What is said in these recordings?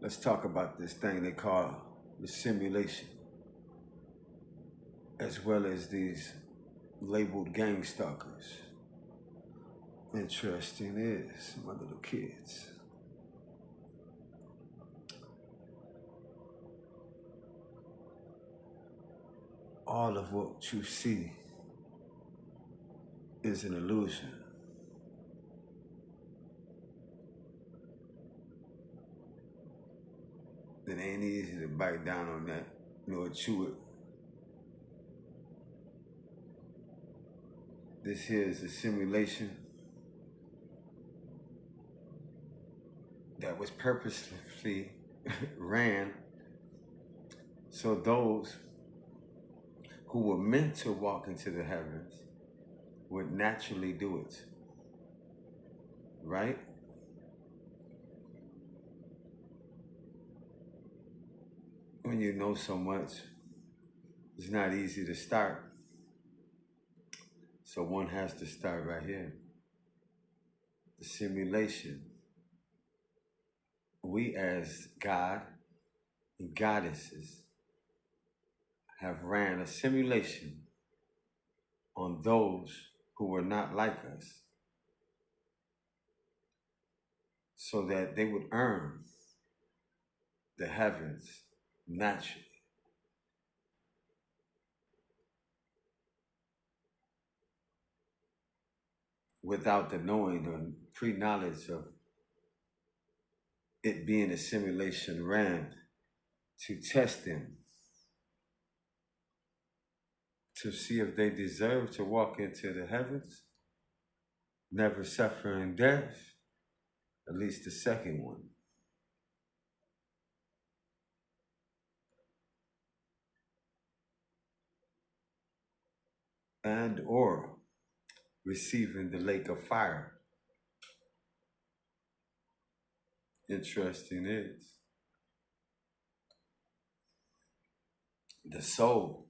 Let's talk about this thing they call the simulation, as well as these labeled gang stalkers. Interesting is, my little kids. All of what you see is an illusion. It ain't easy to bite down on that, nor chew it. This here is a simulation that was purposely ran so those who were meant to walk into the heavens would naturally do it. Right? When you know so much, it's not easy to start. So one has to start right here. The simulation. We as God and goddesses have ran a simulation on those who were not like us so that they would earn the heavens naturally. Without the knowing or pre-knowledge of it being a simulation ran to test them, to see if they deserve to walk into the heavens, never suffering death, at least the second one. And or receiving the lake of fire. Interesting is, the soul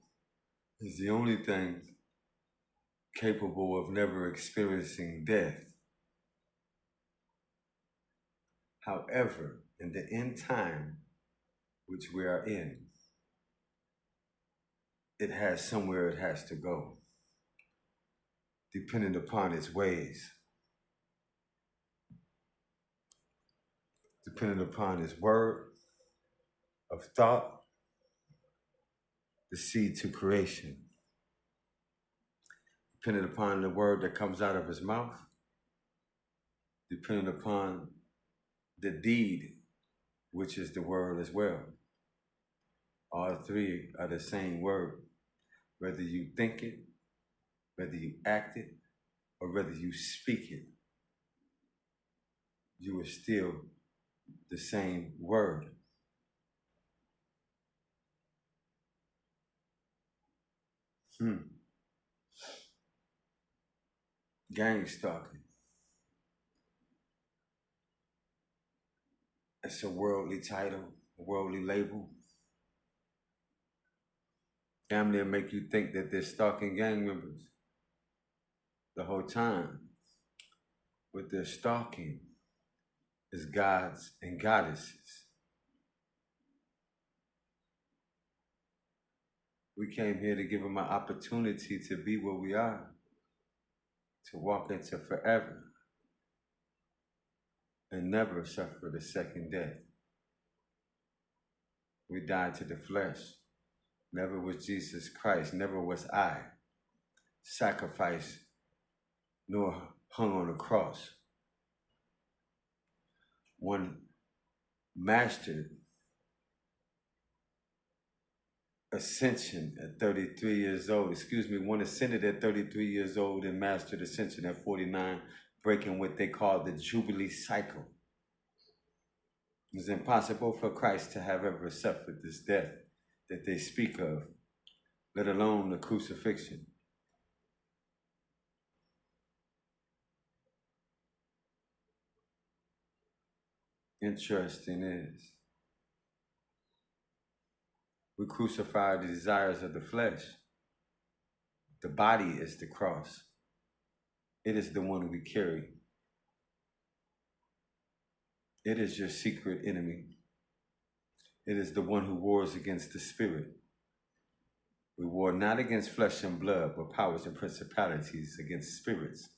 is the only thing capable of never experiencing death. However, in the end time which we are in, it has somewhere it has to go, depending upon its ways, depending upon its word of thought, the seed to creation, depending upon the word that comes out of his mouth, depending upon the deed, which is the word as well. All three are the same word. Whether you think it, whether you act it, or whether you speak it, you are still the same word. Gang stalking. It's a worldly title, a worldly label. Damn near make you think that they're stalking gang members the whole time. What they're stalking is gods and goddesses. We came here to give them an opportunity to be where we are, to walk into forever and never suffer the second death. We died to the flesh. Never was Jesus Christ, never was I sacrificed nor hung on a cross. One mastered ascension at 33 years old. One ascended at 33 years old and mastered ascension at 49, breaking what they call the Jubilee cycle. It's impossible for Christ to have ever suffered this death that they speak of, let alone the crucifixion. Interesting is, we crucify the desires of the flesh. The body is the cross. It is the one we carry. It is your secret enemy. It is the one who wars against the spirit. We war not against flesh and blood, but powers and principalities, against spirits.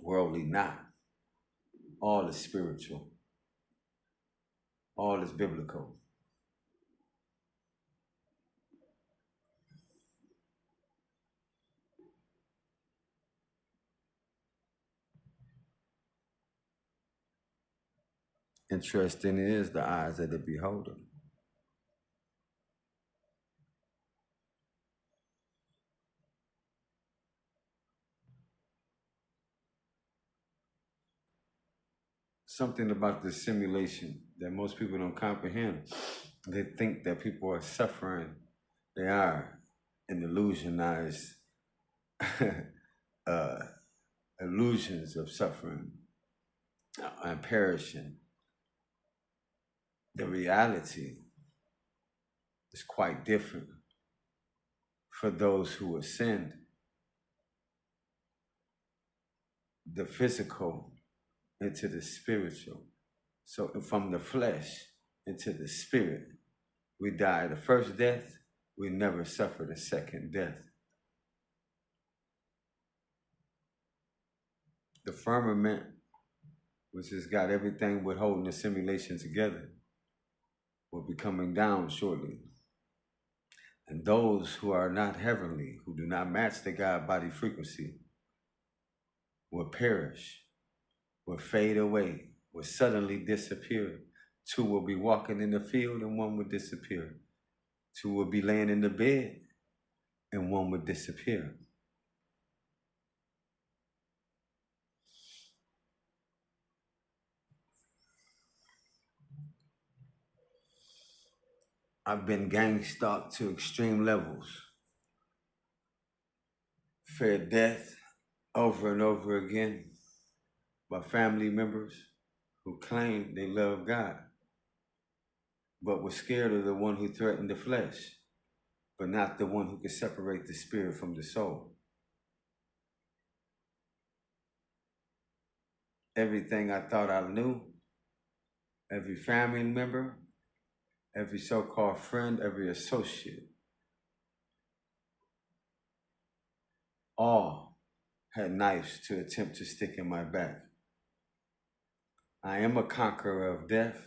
Worldly not. All is spiritual. All is biblical. Interesting is the eyes of the beholder. Something about the simulation that most people don't comprehend. They think that people are suffering. They are in illusionized uh, illusions of suffering and perishing. The reality is quite different for those who ascend. The physical into the spiritual. So from the flesh into the spirit, we die the first death, we never suffer the second death. The firmament, which has got everything but holding the simulation together, will be coming down shortly. And those who are not heavenly, who do not match the God body frequency, will perish, will fade away, will suddenly disappear. Two will be walking in the field and one will disappear. Two will be laying in the bed and one would disappear. I've been gang stalked to extreme levels, feared death over and over again by family members who claimed they love God, but were scared of the one who threatened the flesh, but not the one who could separate the spirit from the soul. Everything I thought I knew, every family member, every so-called friend, every associate, all had knives to attempt to stick in my back. I am a conqueror of death.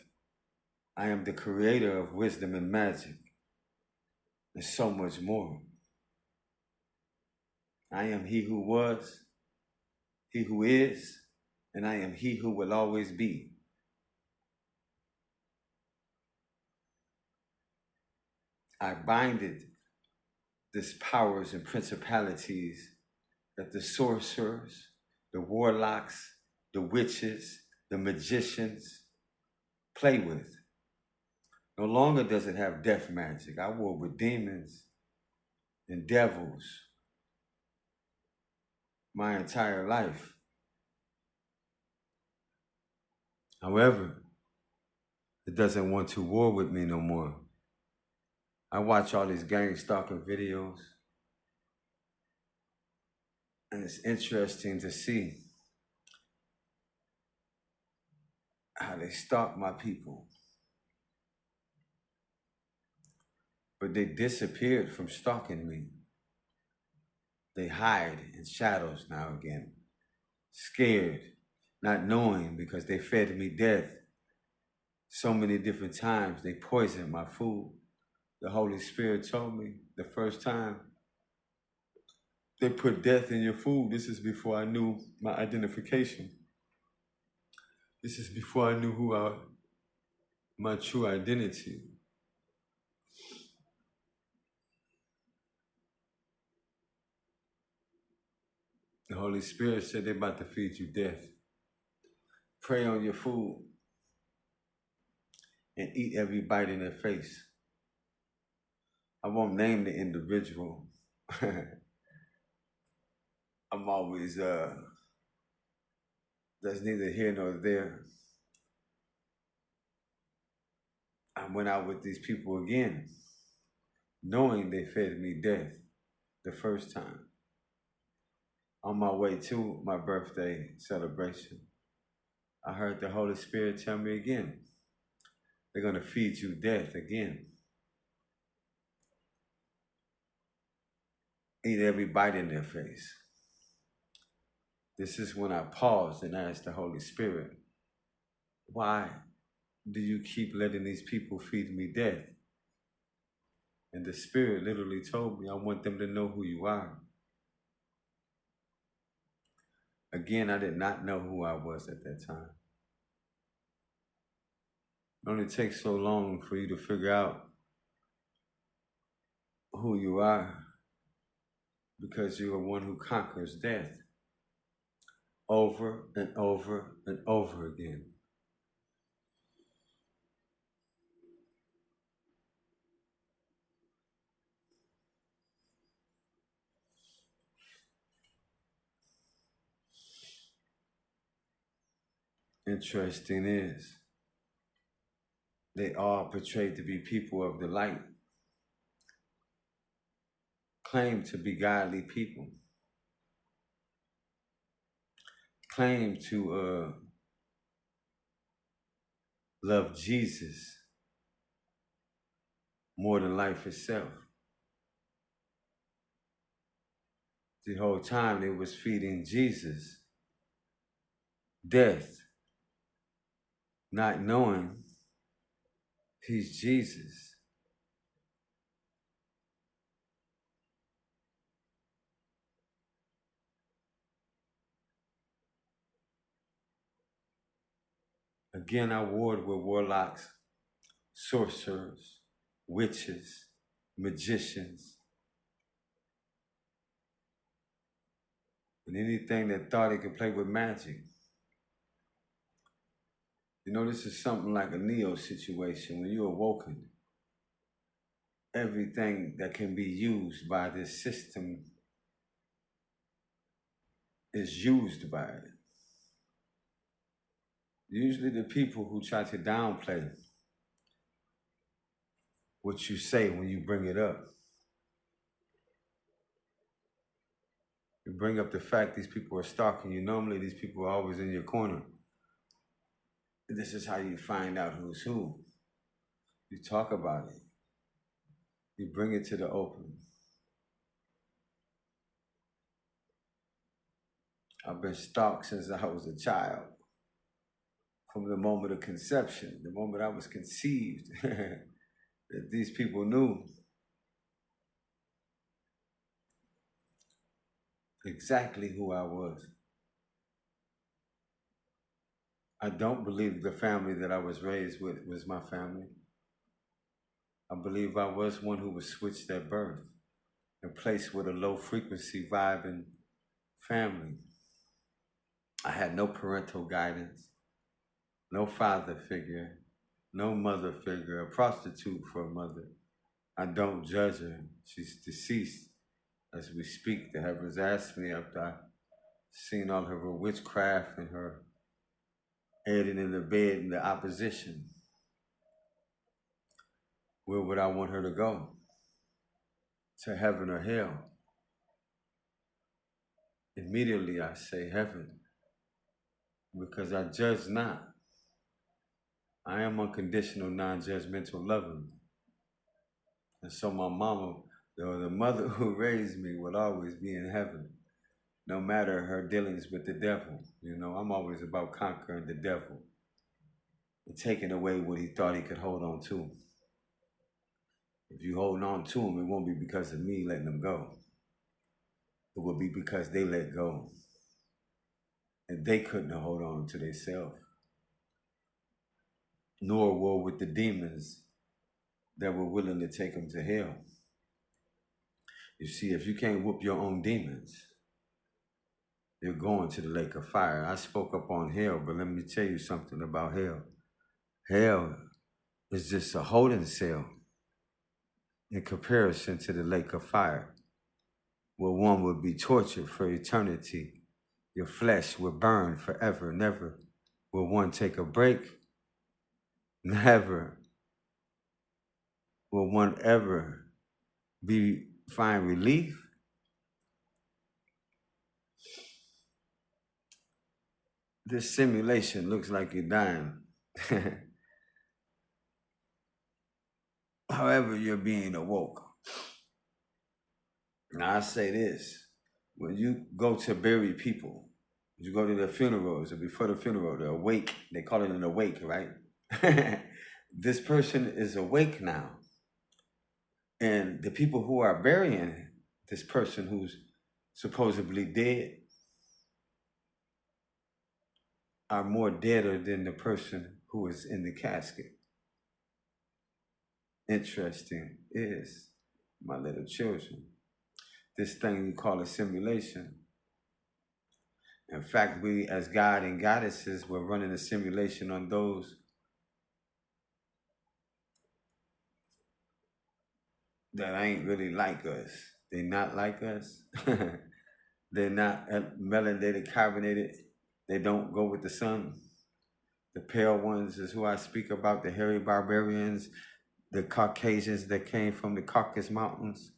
I am the creator of wisdom and magic, and so much more. I am he who was, he who is, and I am he who will always be. I binded these powers and principalities that the sorcerers, the warlocks, the witches, the magicians play with. No longer does it have death magic. I war with demons and devils my entire life. However, it doesn't want to war with me no more. I watch all these gang stalking videos, and it's interesting to see how they stalk my people. But they disappeared from stalking me. They hide in shadows now again, scared, not knowing because they fed me death so many different times. They poisoned my food. The Holy Spirit told me the first time they put death in your food. This is before I knew my identification. This is before I knew my true identity. The Holy Spirit said they're about to feed you death. Pray on your food and eat every bite in their face. I won't name the individual. I'm always, that's neither here nor there. I went out with these people again, knowing they fed me death the first time. On my way to my birthday celebration, I heard the Holy Spirit tell me again, they're going to feed you death again. Eat every bite in their face. This is when I paused and asked the Holy Spirit, why do you keep letting these people feed me death? And the Spirit literally told me, I want them to know who you are. Again, I did not know who I was at that time. It only takes so long for you to figure out who you are, because you are one who conquers death over and over and over again. Interesting is, they all portrayed to be people of the light, claim to be godly people, claim to love Jesus more than life itself. The whole time they was feeding Jesus death, not knowing he's Jesus. Again, I warred with warlocks, sorcerers, witches, magicians, and anything that thought it could play with magic. You know, this is something like a Neo situation. When you're awoken, everything that can be used by this system is used by it. Usually the people who try to downplay what you say when you bring it up. You bring up the fact these people are stalking you. Normally these people are always in your corner. This is how you find out who's who. You talk about it. You bring it to the open. I've been stalked since I was a child. From the moment of conception, the moment I was conceived, that these people knew exactly who I was. I don't believe the family that I was raised with was my family. I believe I was one who was switched at birth and placed with a low frequency vibing family. I had no parental guidance, no father figure, no mother figure, a prostitute for a mother. I don't judge her. She's deceased as we speak. The heavens asked me after I seen all of her witchcraft and her aiding in the bed and the opposition. Where would I want her to go? To heaven or hell? Immediately I say heaven, because I judge not. I am unconditional, non-judgmental loving. And so my mama, the mother who raised me, will always be in heaven, no matter her dealings with the devil. You know, I'm always about conquering the devil and taking away what he thought he could hold on to. If you hold on to him, it won't be because of me letting them go. It will be because they let go. And they couldn't hold on to themselves. Nor war with the demons that were willing to take them to hell. You see, if you can't whoop your own demons, you're going to the lake of fire. I spoke up on hell, but let me tell you something about hell. Hell is just a holding cell in comparison to the lake of fire, where one would be tortured for eternity. Your flesh will burn forever. Never will one take a break. Never will one ever find relief. This simulation looks like you're dying. however you're being awoke. Now I say this, when you go to bury people, you go to their funerals or before the funeral, they're awake, they call it an awake, right? This person is awake now. And the people who are burying this person who's supposedly dead are more deader than the person who is in the casket. Interesting is, my little children, this thing you call a simulation. In fact, we as God and goddesses, we're running a simulation on those that ain't really like us. They not like us. They're not melanated, carbonated. They don't go with the sun. The pale ones is who I speak about, the hairy barbarians, the Caucasians that came from the Caucasus Mountains.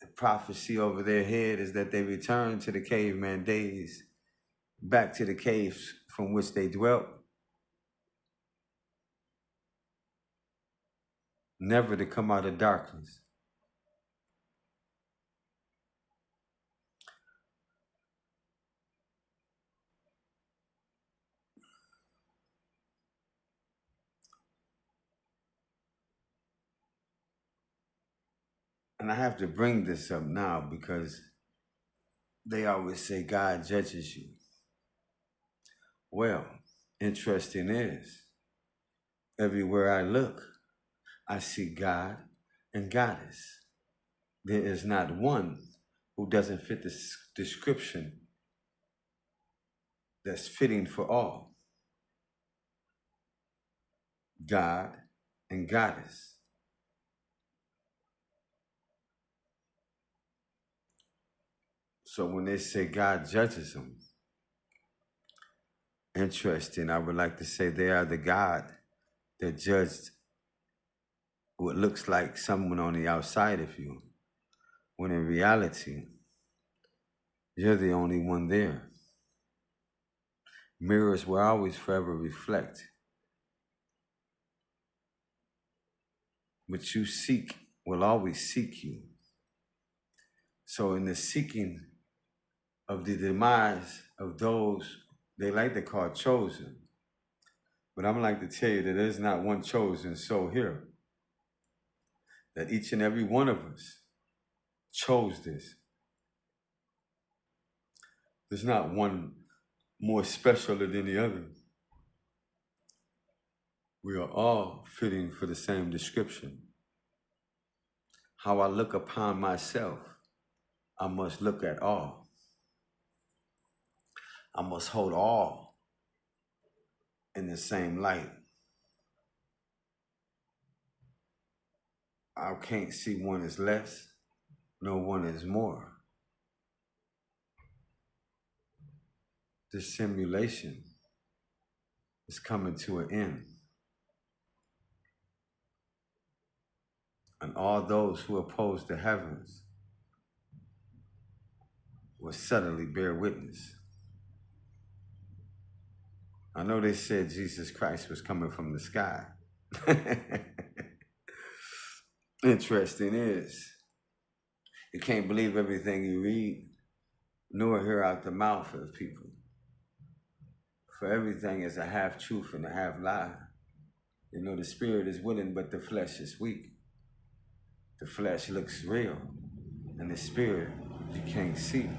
The prophecy over their head is that they return to the caveman days, back to the caves from which they dwelt, never to come out of darkness. And I have to bring this up now because they always say God judges you. Well, interesting is, everywhere I look, I see God and Goddess. There is not one who doesn't fit the description that's fitting for all. God and Goddess. So when they say God judges them, interesting, I would like to say they are the God that judged what looks like someone on the outside of you, when in reality, you're the only one there. Mirrors will always forever reflect. What you seek will always seek you. So in the seeking of the demise of those they like to call chosen, but I'm like to tell you that there's not one chosen soul here. That each and every one of us chose this. There's not one more special than the other. We are all fitting for the same description. How I look upon myself, I must look at all. I must hold all in the same light. I can't see one as less, no one as more. This simulation is coming to an end. And all those who oppose the heavens will suddenly bear witness. I know they said Jesus Christ was coming from the sky. Interesting is, you can't believe everything you read, nor hear out the mouth of people. For everything is a half truth and a half lie. You know, the spirit is willing, but the flesh is weak. The flesh looks real, and the spirit you can't see.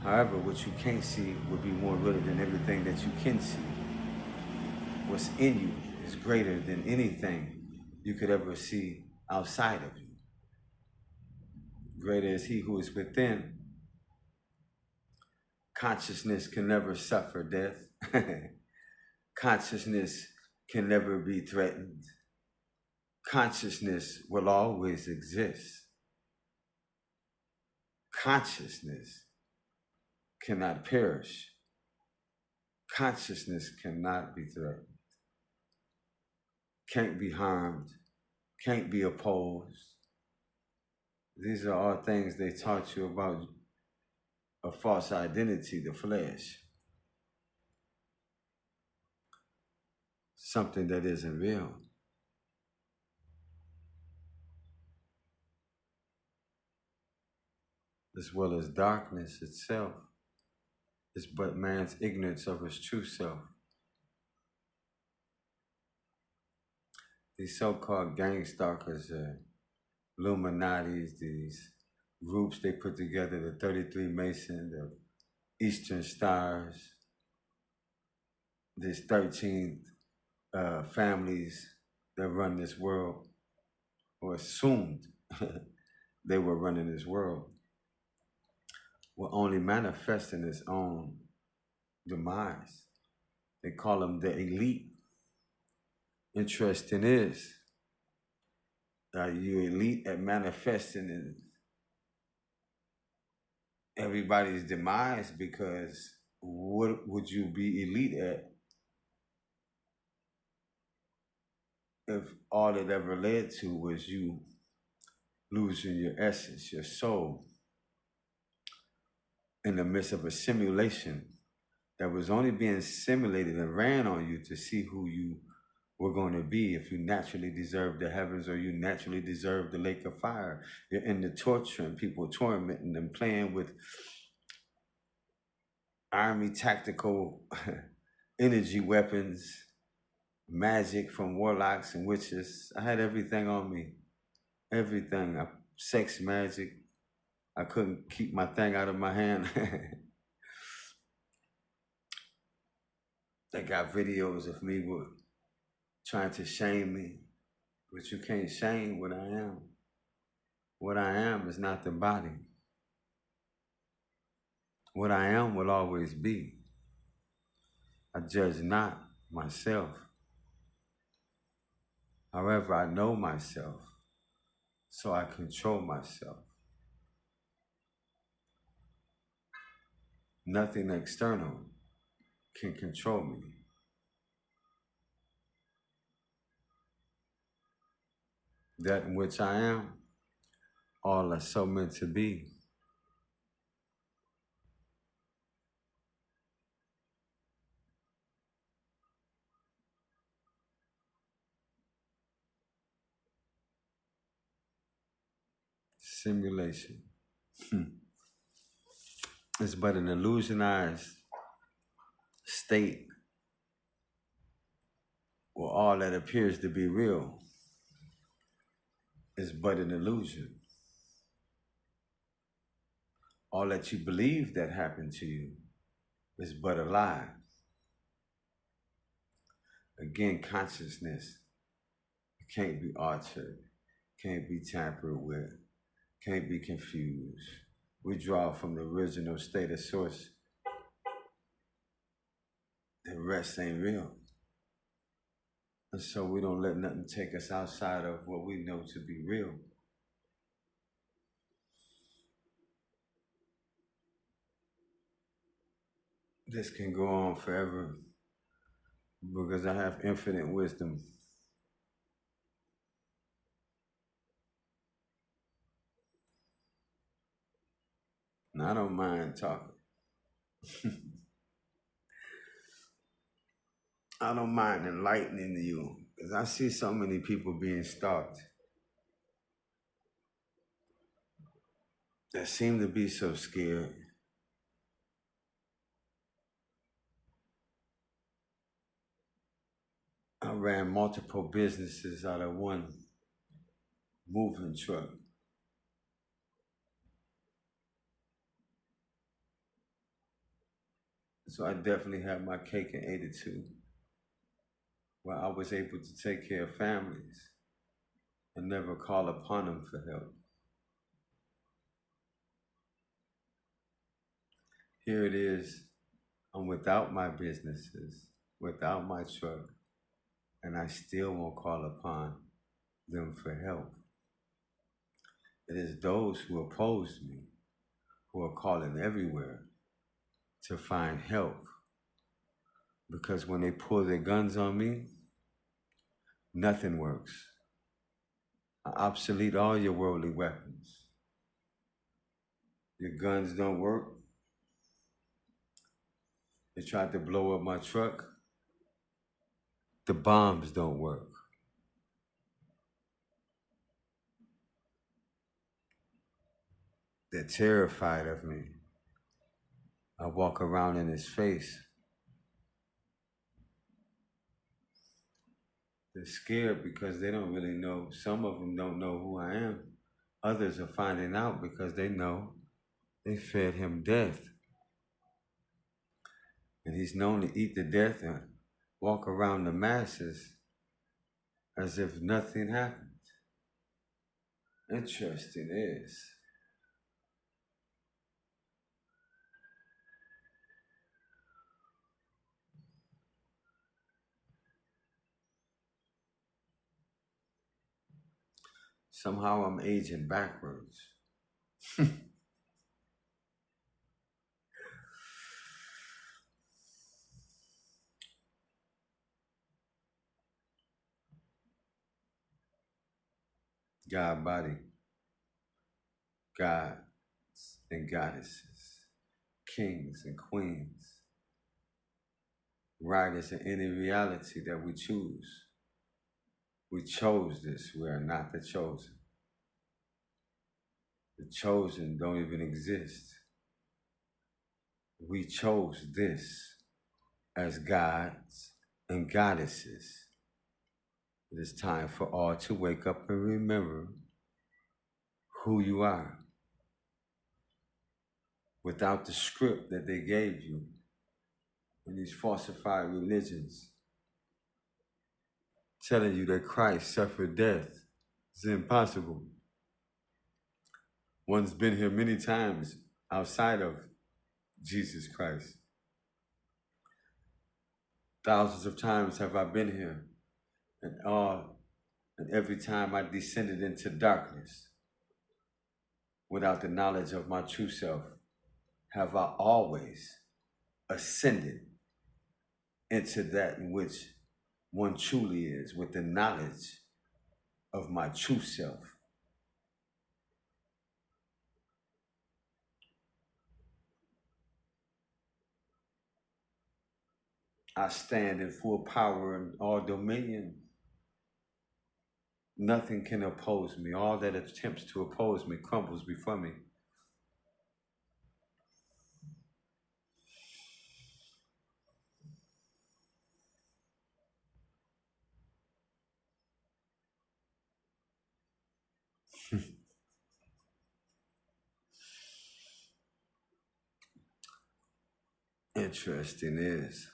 However, what you can't see will be more real than everything that you can see. What's in you is greater than anything you could ever see outside of you. Greater is he who is within. Consciousness can never suffer death. Consciousness can never be threatened. Consciousness will always exist. Consciousness cannot perish. Consciousness cannot be threatened. Can't be harmed. Can't be opposed. These are all things they taught you about a false identity, the flesh. something that isn't real, as well as darkness itself, is but man's ignorance of his true self. These so-called gang stalkers, Illuminati's, these groups they put together, the 33 Masons, the Eastern Stars, these 13 families that run this world, or assumed they were running this world, will only manifest in its own demise. They call them the elite. Interesting is, you elite at manifesting in everybody's demise, because what would you be elite at if all it ever led to was you losing your essence, your soul, in the midst of a simulation that was only being simulated and ran on you to see who you were going to be, if you naturally deserve the heavens or you naturally deserve the lake of fire. You're in the torturing people, tormenting them, playing with army tactical energy weapons, magic from warlocks and witches. I had everything on me. Everything. Sex magic. I couldn't keep my thing out of my hand. They got videos of me trying to shame me. But you can't shame what I am. What I am is not the body. What I am will always be. I judge not myself. However, I know myself, so I control myself. Nothing external can control me. That in which I am, all are so meant to be. Simulation. It's but an illusionized state where all that appears to be real is but an illusion. All that you believe that happened to you is but a lie. Again, consciousness can't be altered, can't be tampered with, can't be confused. We draw from the original state of source. The rest ain't real. And so we don't let nothing take us outside of what we know to be real. This can go on forever because I have infinite wisdom. And I don't mind talking. I don't mind enlightening you because I see so many people being stalked that seem to be so scared. I ran multiple businesses out of one moving truck. So I definitely had my cake and ate it too, where I was able to take care of families and never call upon them for help. Here it is, I'm without my businesses, without my truck, and I still won't call upon them for help. It is those who oppose me who are calling everywhere to find help. Because when they pull their guns on me, nothing works. I obsolete all your worldly weapons. Your guns don't work. They tried to blow up my truck. The bombs don't work. They're terrified of me. I walk around in his face. They're scared because they don't really know. Some of them don't know who I am. Others are finding out because they know they fed him death. And he's known to eat the death and walk around the masses as if nothing happened. Interesting is, somehow I'm aging backwards. God body, gods and goddesses, kings and queens, writers in any reality that we choose. We chose this. We are not the chosen. The chosen don't even exist. We chose this as gods and goddesses. It is time for all to wake up and remember who you are. Without the script that they gave you in these falsified religions, telling you that Christ suffered death. It's impossible. One's been here many times outside of Jesus Christ. Thousands of times have I been here, and every time I descended into darkness without the knowledge of my true self, have I always ascended into that in which one truly is, with the knowledge of my true self. I stand in full power and all dominion. Nothing can oppose me. All that attempts to oppose me crumbles before me. Interesting is,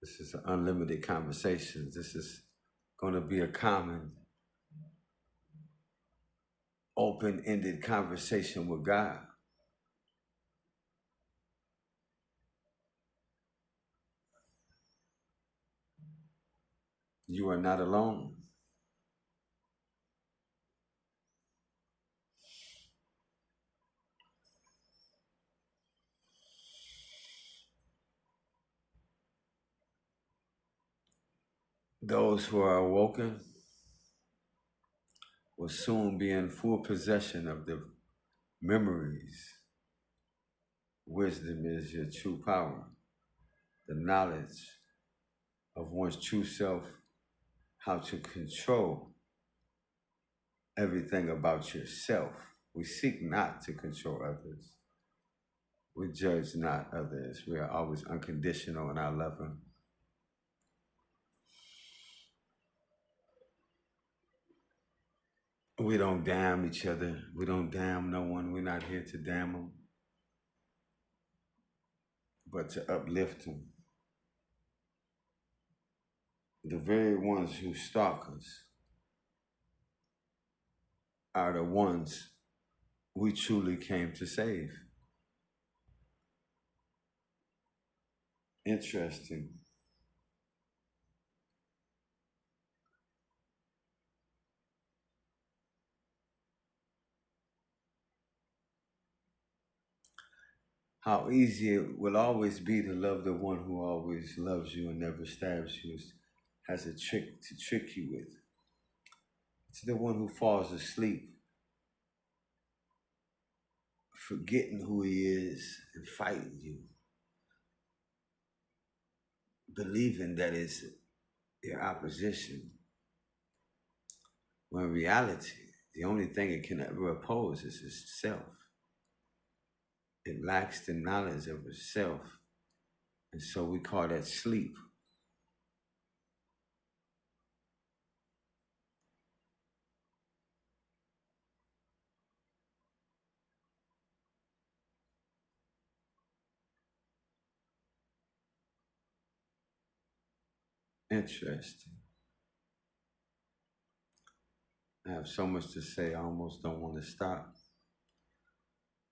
this is an unlimited conversation. This is going to be a common, open-ended conversation with God. You are not alone. Those who are awoken will soon be in full possession of the memories. Wisdom is your true power. The knowledge of one's true self, how to control everything about yourself. We seek not to control others. We judge not others. We are always unconditional in our loving. We don't damn each other. We don't damn no one. We're not here to damn them, but to uplift them. The very ones who stalk us are the ones we truly came to save. Interesting. How easy it will always be to love the one who always loves you and never stabs you, has a trick to trick you with. It's the one who falls asleep, forgetting who he is and fighting you. believing that it's your opposition, when in reality, the only thing it can ever oppose is itself. It lacks the knowledge of itself, and so we call that sleep. Interesting. I have so much to say, I almost don't want to stop.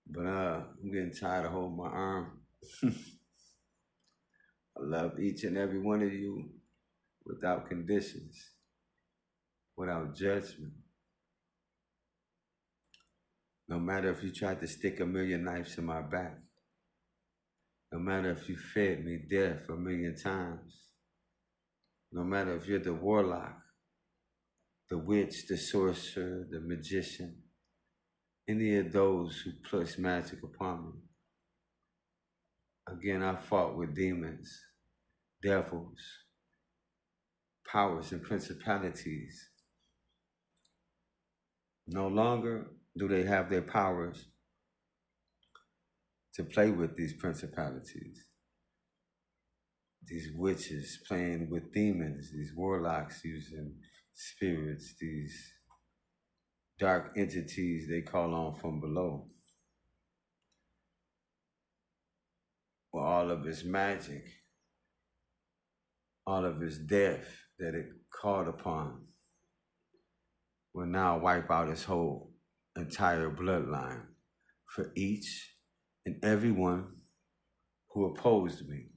But I'm getting tired of holding my arm. I love each and every one of you without conditions, without judgment. No matter if you tried to stick a million knives in my back, no matter if you fed me death a million times, no matter if you're the warlock, the witch, the sorcerer, the magician, any of those who push magic upon me. Again, I fought with demons, devils, powers, and principalities. No longer do they have their powers to play with these principalities, these witches playing with demons, these warlocks using spirits, these dark entities they call on from below. For all of its magic, all of its death that it called upon will now wipe out its whole entire bloodline for each and every one who opposed me.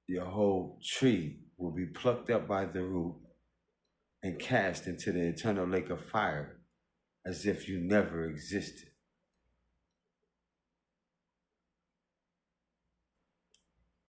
Your whole tree will be plucked up by the root and cast into the eternal lake of fire as if you never existed.